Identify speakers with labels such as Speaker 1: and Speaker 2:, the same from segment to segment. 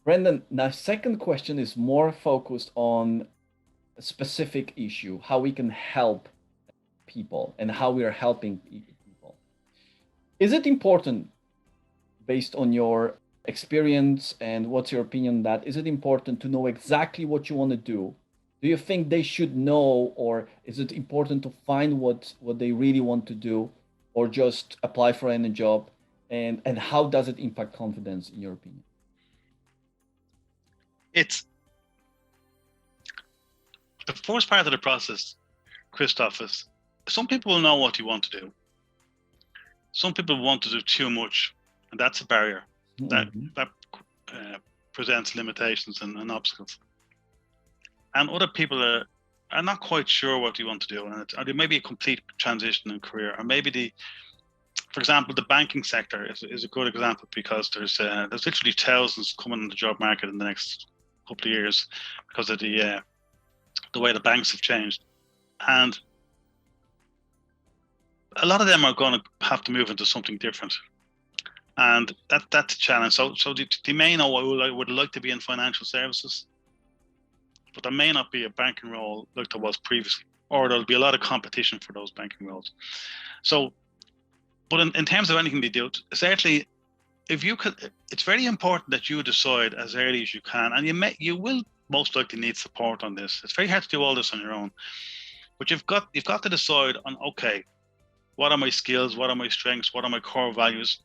Speaker 1: Brendan, now second question is more focused on a specific issue, how we can help people and how we are helping people. Is it important, based on your experience and what's your opinion on that, is it important to know exactly what you want to do? Do you think they should know, or is it important to find what they really want to do, or just apply for any job? And how does it impact confidence, in your opinion?
Speaker 2: It's the first part of the process, Kristof, is some people will know what you want to do. Some people want to do too much, and that's a barrier that
Speaker 1: Mm-hmm.
Speaker 2: that presents limitations and obstacles. And other people are not quite sure what you want to do, and or there may be a complete transition in career, or maybe for example, the banking sector is a good example because there's literally thousands coming in the job market in the next couple of years because of the way the banks have changed, and a lot of them are going to have to move into something different, and that's a challenge. So they may know I would like to be in financial services, but there may not be a banking role like there was previously, or there'll be a lot of competition for those banking roles. So, but in terms of anything they do, certainly, if you could, it's very important that you decide as early as you can, and you will most likely need support on this. It's very hard to do all this on your own, but you've got to decide on, okay, what are my skills, what are my strengths, what are my core values,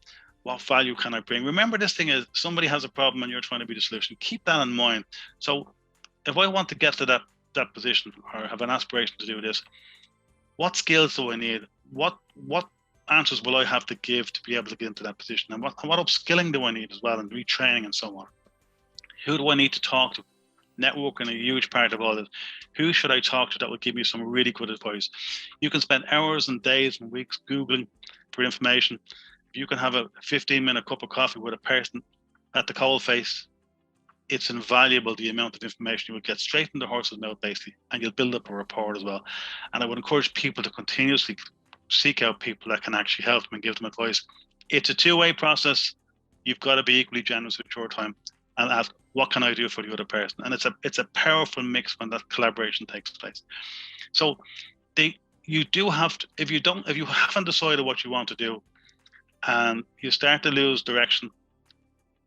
Speaker 2: what value can I bring? Remember, this thing is somebody has a problem and you're trying to be the solution. Keep that in mind. So if I want to get to that position or have an aspiration to do this, what skills do I need? What answers will I have to give to be able to get into that position? And what upskilling do I need as well, and retraining and so on? Who do I need to talk to? Networking, a huge part of all this. Who should I talk to that will give me some really good advice? You can spend hours and days and weeks Googling for information. If you can have a 15-minute cup of coffee with a person at the coal face, it's invaluable, the amount of information you will get straight in the horse's mouth, basically, and you'll build up a rapport as well. And I would encourage people to continuously seek out people that can actually help them and give them advice. It's a two-way process. You've got to be equally generous with your time and ask, what can I do for the other person? And it's a powerful mix when that collaboration takes place. So you do have to, if you haven't decided what you want to do and you start to lose direction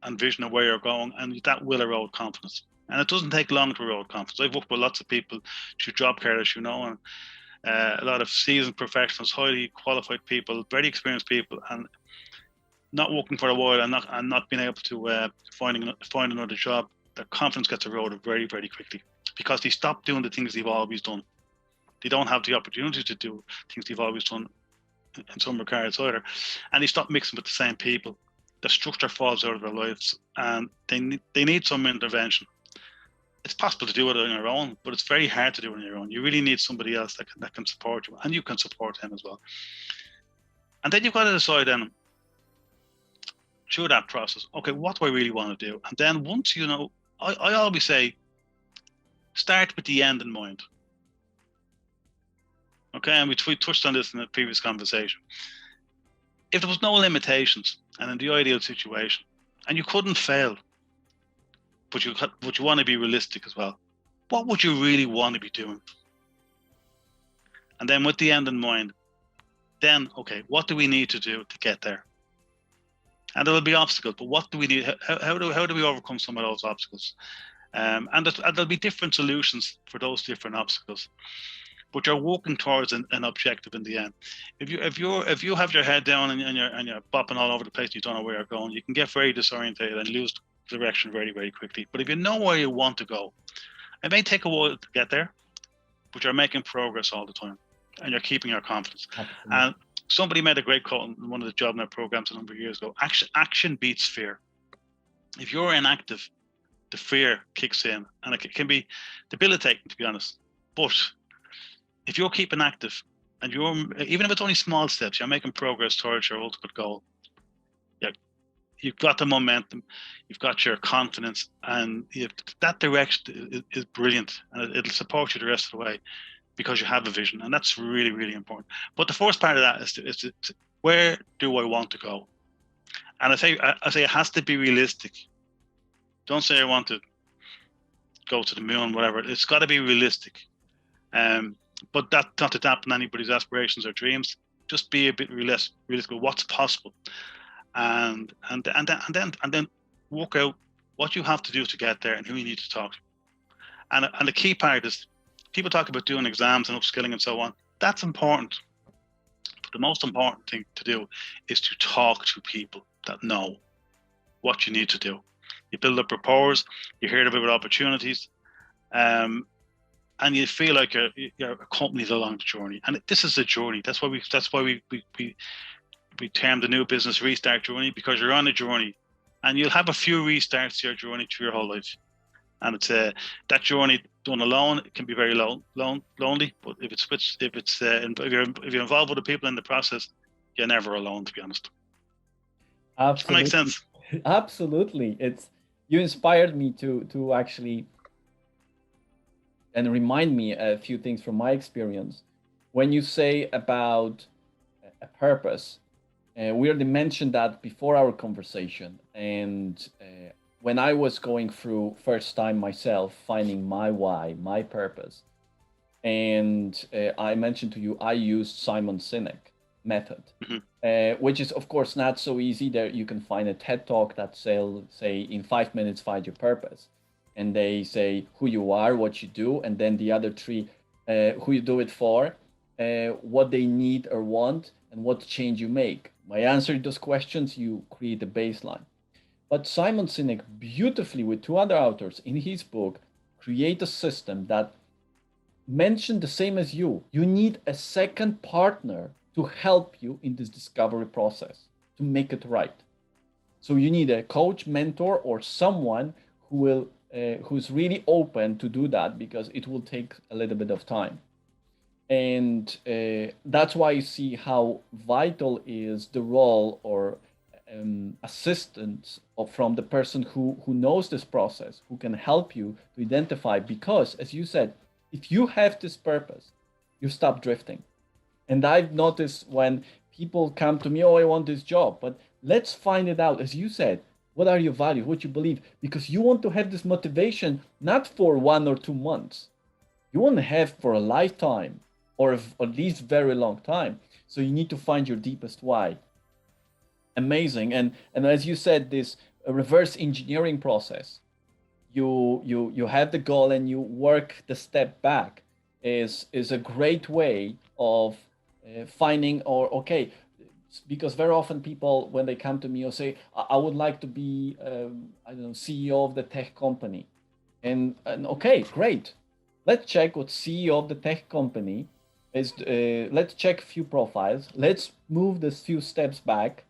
Speaker 2: and vision of where you're going, and that will erode confidence. And it doesn't take long to erode confidence. I've worked with lots of people through job care, as you know, and a lot of seasoned professionals, highly qualified people, very experienced people, and not working for a while and not being able to find another job. Their confidence gets eroded very, very quickly because they stop doing the things they've always done. They don't have the opportunity to do things they've always done in some regards either, and they stop mixing with the same people. The structure falls out of their lives, and they need some intervention. It's possible to do it on your own, but it's very hard to do it on your own. You really need somebody else that can support you, and you can support them as well. And then you've got to decide then through that process, okay, what do I really want to do? And then once you know, I always say, start with the end in mind. Okay, and we touched on this in the previous conversation. If there was no limitations and in the ideal situation, and you couldn't fail, but you want to be realistic as well, what would you really want to be doing? And then with the end in mind, then, okay, what do we need to do to get there? And there will be obstacles, but what do we need? How do we overcome some of those obstacles? And there'll be different solutions for those different obstacles, but you're working towards an objective in the end. If you have your head down and you're bopping all over the place, you don't know where you're going, you can get very disorientated and lose direction very, very quickly. But if you know where you want to go, it may take a while to get there, but you're making progress all the time, and you're keeping your confidence.
Speaker 1: Absolutely.
Speaker 2: And somebody made a great quote in one of the JobNet programs a number of years ago: action beats fear. If you're inactive, the fear kicks in, and it can be debilitating, to be honest. But if you're keeping active, and even if it's only small steps, you're making progress towards your ultimate goal. You've got the momentum, you've got your confidence, and that direction is brilliant, and it'll support you the rest of the way because you have a vision, and that's really, really important. But the first part of that is where do I want to go? And I say it has to be realistic. Don't say I want to go to the moon, whatever. It's got to be realistic. But that not to dampen anybody's aspirations or dreams. Just be a bit realistic with what's possible, and then work out what you have to do to get there and who you need to talk to. And the key part is, people talk about doing exams and upskilling and so on. That's important. But the most important thing to do is to talk to people that know what you need to do. You build up rapport, you hear about opportunities, and you feel like you're accompanied along the journey. And this is a journey. That's why we term the new business restart journey, because you're on a journey, and you'll have a few restarts to your journey through your whole life. And it's that journey done alone, it can be very lonely. But if you're involved with the people in the process, you're never alone, to be honest.
Speaker 1: Absolutely.
Speaker 2: That makes sense.
Speaker 1: Absolutely. You inspired me to actually and remind me a few things from my experience. When you say about a purpose, we already mentioned that before our conversation. And when I was going through first time myself, finding my why, my purpose, and I mentioned to you, I used Simon Sinek method, which is of course not so easy. There you can find a TED talk that say in 5 minutes find your purpose, and they say who you are, what you do, and then the other three, who you do it for, what they need or want, and what change you make. By answering those questions, you create a baseline. But Simon Sinek beautifully, with two other authors in his book, create a system that mentioned the same as you. You need a second partner to help you in this discovery process, to make it right. So you need a coach, mentor, or someone who's really open to do that, because it will take a little bit of time. And that's why you see how vital is the role or assistance from the person who knows this process, who can help you to identify. Because, as you said, if you have this purpose, you stop drifting. And I've noticed when people come to me, oh, I want this job, but let's find it out. As you said, what are your values, what you believe? Because you want to have this motivation not for 1 or 2 months. You want to have for a lifetime, or at least very long time. So you need to find your deepest why. Amazing. And as you said, this reverse engineering process, you have the goal and you work the step back, is a great way of finding, or okay, because very often people, when they come to me, or say, I would like to be I don't know, CEO of the tech company, and okay, great, let's check what CEO of the tech company is. Let's check a few profiles, let's move this few steps back,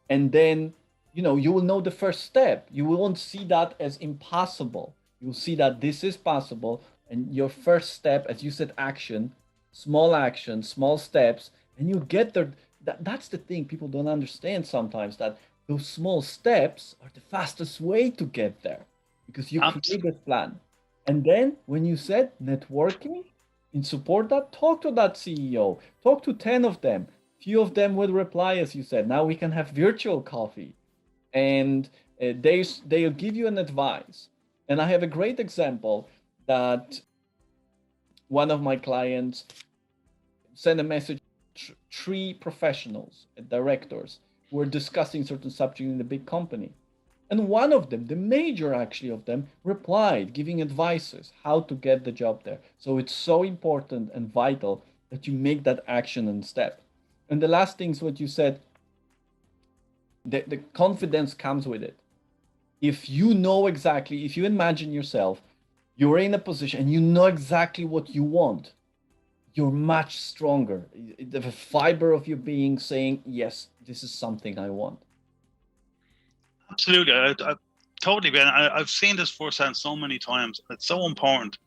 Speaker 1: and then you will know the first step. You won't see that as impossible. You'll see that this is possible, and your first step, as you said, action, small steps, and you get there. That's the thing people don't understand sometimes, that those small steps are the fastest way to get there, because you create this plan. And then when you said networking in support that, talk to that CEO, talk to 10 of them. Few of them will reply, as you said. Now we can have virtual coffee, and they'll give you an advice. And I have a great example that one of my clients sent a message to 3 professionals, directors, who were discussing certain subject in the big company. And one of them, the major actually of them, replied, giving advices how to get the job there. So it's so important and vital that you make that action and step. And the last thing is what you said, the confidence comes with it. If you know exactly, if you imagine yourself, you're in a position and you know exactly what you want, you're much stronger. The fiber of your being saying, yes, this is something I want.
Speaker 2: Absolutely. I totally. I've seen this firsthand so many times. It's so important.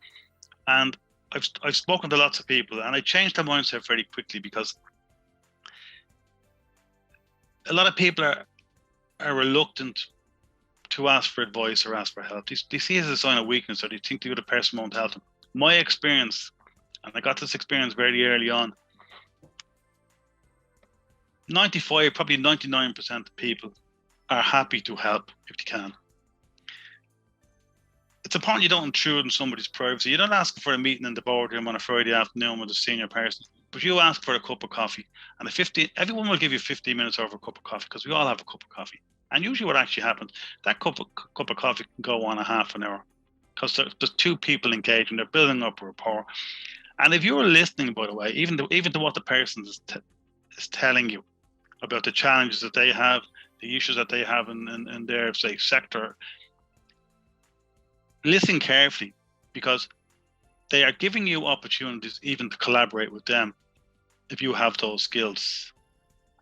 Speaker 2: And I've spoken to lots of people, and I changed their mindset very quickly, because a lot of people are reluctant to ask for advice or ask for help. They see it as a sign of weakness, or they think the other person won't help them. My experience, and I got this experience very early on, 95, probably 99% of people are happy to help if they can. it's important you don't intrude on somebody's privacy. You don't ask for a meeting in the boardroom on a Friday afternoon with a senior person, but you ask for a cup of coffee. And everyone will give you 15 minutes over a cup of coffee because we all have a cup of coffee. And usually what actually happens, that cup of coffee can go on a half an hour because there's two people engaging, they're building up a rapport. And if you're listening, by the way, even to what the person is telling you about the challenges that they have, the issues that they have in their, say, sector, listen carefully, because they are giving you opportunities even to collaborate with them if you have those skills.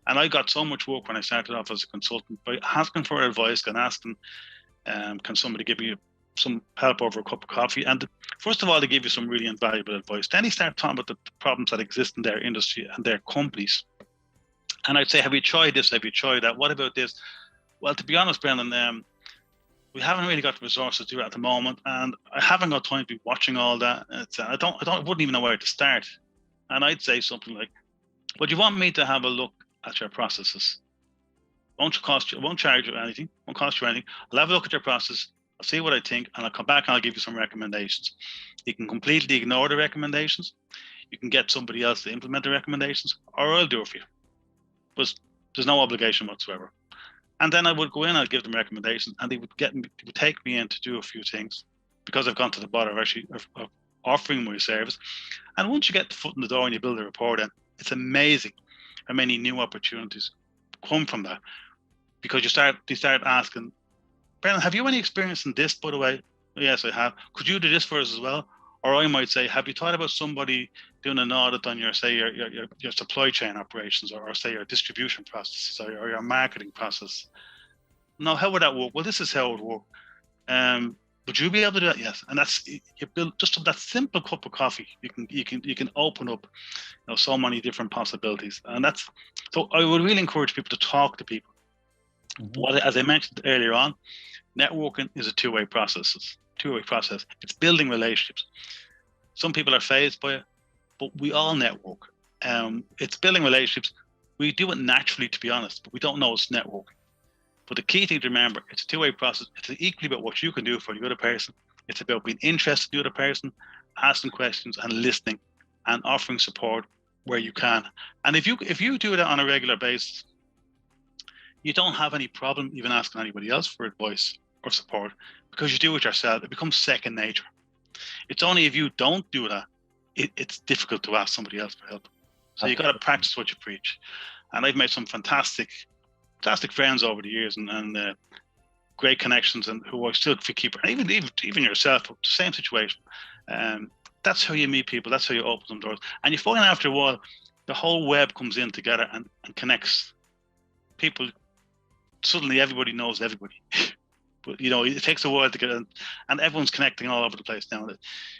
Speaker 2: And I got so much work when I started off as a consultant by asking for advice and asking, can somebody give you some help over a cup of coffee? And first of all, they give you some really invaluable advice. Then they start talking about the problems that exist in their industry and their companies. And I'd say, have you tried this? Have you tried that? What about this? Well, to be honest, Brendan, we haven't really got the resources to do it at the moment, and I haven't got time to be watching all that. I wouldn't even know where to start. And I'd say something like, "Would you want me to have a look at your processes? Won't charge you anything. Won't cost you anything. I'll have a look at your process. I'll see what I think, and I'll come back and I'll give you some recommendations. You can completely ignore the recommendations. You can get somebody else to implement the recommendations, or I'll do it for you. But there's no obligation whatsoever." And then I would go in, I'd give them recommendations, and they would take me in to do a few things because I've gone to the bottom of offering my service. And once you get the foot in the door and you build a rapport, then it's amazing how many new opportunities come from that. Because they start asking, "Brendan, have you any experience in this, by the way?" "Yes, I have. Could you do this for us as well?" Or I might say, "Have you thought about somebody doing an audit on your supply chain operations, or say your distribution processes, or your marketing process?" "No, how would that work?" "Well, this is how it would work. Would you be able to do that?" "Yes." And that's, you build just from that simple cup of coffee. You can open up, so many different possibilities. And so I would really encourage people to talk to people. Mm-hmm. As I mentioned earlier on, networking is a two-way process. It's building relationships. Some people are phased by it, but we all network. It's building relationships. We do it naturally, to be honest, but we don't know it's networking. But the key thing to remember, it's a two-way process. It's equally about what you can do for the other person. It's about being interested in the other person, asking questions and listening, and offering support where you can. And if you do that on a regular basis, you don't have any problem even asking anybody else for advice or support, because you do it yourself. It becomes second nature. It's only if you don't do that, it's difficult to ask somebody else for help. So you got to practice what you preach. And I've made some fantastic friends over the years, and great connections, and who I still keep. And even yourself, same situation. That's how you meet people. That's how you open some doors. And you find after a while, the whole web comes in together and connects people. Suddenly, everybody knows everybody. But it takes a while to get in, and everyone's connecting all over the place now.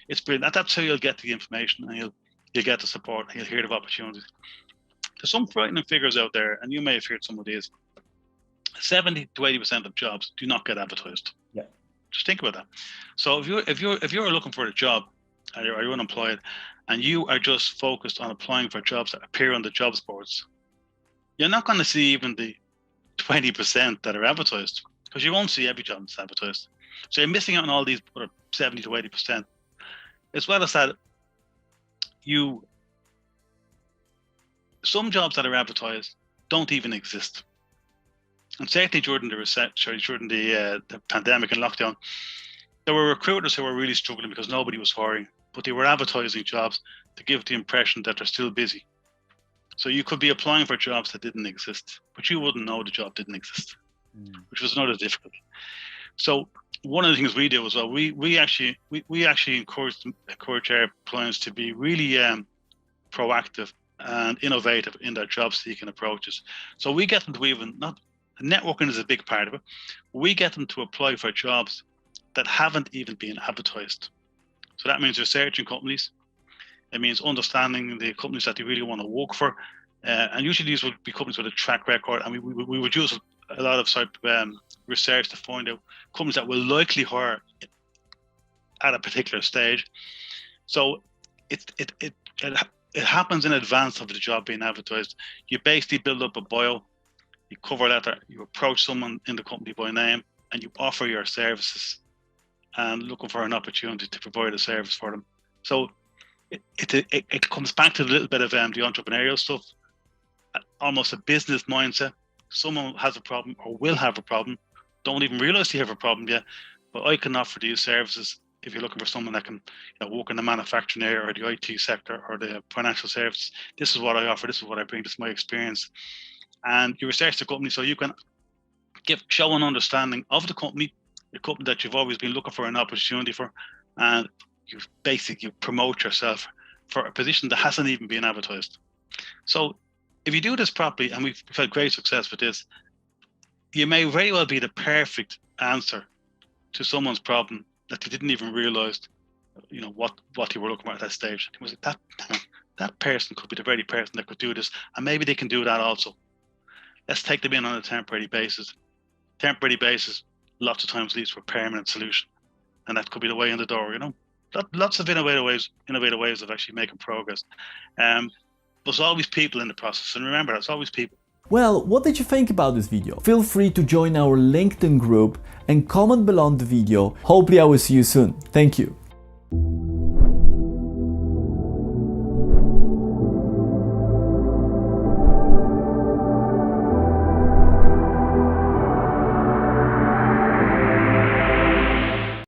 Speaker 2: It's brilliant. That's how you'll get the information, and you'll get the support, and you'll hear of opportunities. There's some frightening figures out there, and you may have heard some of these. 70 to 80% of jobs do not get advertised.
Speaker 1: Yeah.
Speaker 2: Just think about that. So if you're looking for a job, and you're unemployed, and you are just focused on applying for jobs that appear on the jobs boards, you're not going to see even the 20% that are advertised, because you won't see every job that's advertised. So you're missing out on all these other 70 to 80%. As well as that, some jobs that are advertised don't even exist. And certainly during the pandemic and lockdown, there were recruiters who were really struggling because nobody was hiring, but they were advertising jobs to give the impression that they're still busy. So you could be applying for jobs that didn't exist, but you wouldn't know the job didn't exist, which was another difficulty. So one of the things we do as well, we actually encourage our clients to be really proactive and innovative in their job seeking approaches. So we get them to networking is a big part of it. We get them to apply for jobs that haven't even been advertised. So that means researching companies. It means understanding the companies that they really want to work for. And usually these would be companies with a track record. And we would use a lot of research to find out companies that will likely hire at a particular stage. So it happens in advance of the job being advertised. You basically build up a bio, you cover letter, you approach someone in the company by name, and you offer your services. and looking for an opportunity to provide a service for them. So it comes back to a little bit of the entrepreneurial stuff, almost a business mindset. Someone has a problem or will have a problem, don't even realize they have a problem yet, but I can offer these services. If you're looking for someone that can work in the manufacturing area or the IT sector or the financial services, this is what I offer, this is what I bring, this is my experience. And you research the company so you can show an understanding of the company that you've always been looking for an opportunity for, and you basically promote yourself for a position that hasn't even been advertised. So if you do this properly, and we've had great success with this, you may very well be the perfect answer to someone's problem that they didn't even realize, what you were looking at that stage. It was like that person could be the very person that could do this, and maybe they can do that also. Let's take them in on a temporary basis. Temporary basis, lots of times leads to a permanent solution, and that could be the way in the door. Lots of innovative ways of actually making progress. There's always people in the process, and remember, there's always people.
Speaker 3: Well, what did you think about this video? Feel free to join our LinkedIn group and comment below the video. Hopefully I will see you soon. Thank you.